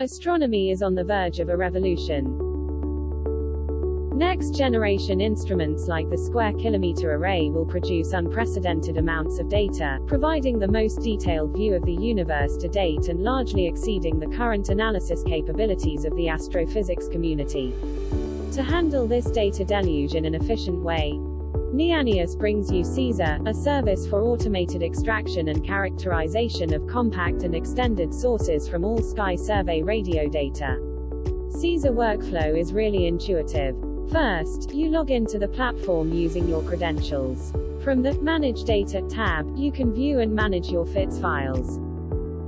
Astronomy is on the verge of a revolution. Next-generation instruments like the Square Kilometre Array will produce unprecedented amounts of data, providing the most detailed view of the universe to date and largely exceeding the current analysis capabilities of the astrophysics community. To handle this data deluge in an efficient way, NEANIAS brings you CESA, a service for automated extraction and characterization of compact and extended sources from all sky survey radio data. CESA workflow is really intuitive. First, you log into the platform using your credentials. From the Manage Data tab, you can view and manage your FITS files.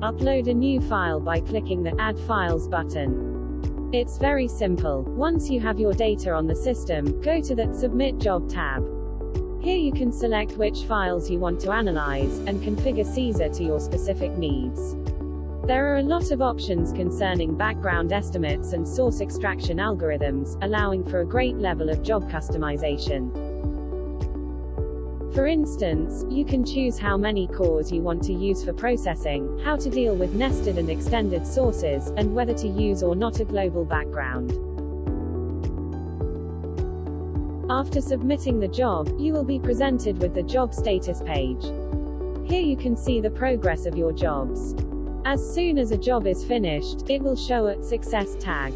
Upload a new file by clicking the Add Files button. It's very simple. Once you have your data on the system, go to the Submit Job tab. Here you can select which files you want to analyze, and configure CESA to your specific needs. There are a lot of options concerning background estimates and source extraction algorithms, allowing for a great level of job customization. For instance, you can choose how many cores you want to use for processing, how to deal with nested and extended sources, and whether to use or not a global background. After submitting the job, you will be presented with the job status page. Here you can see the progress of your jobs. As soon as a job is finished, it will show a Success tag.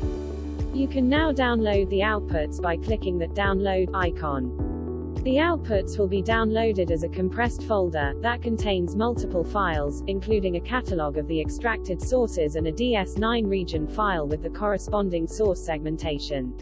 You can now download the outputs by clicking the Download icon. The outputs will be downloaded as a compressed folder that contains multiple files, including a catalog of the extracted sources and a DS9 region file with the corresponding source segmentation.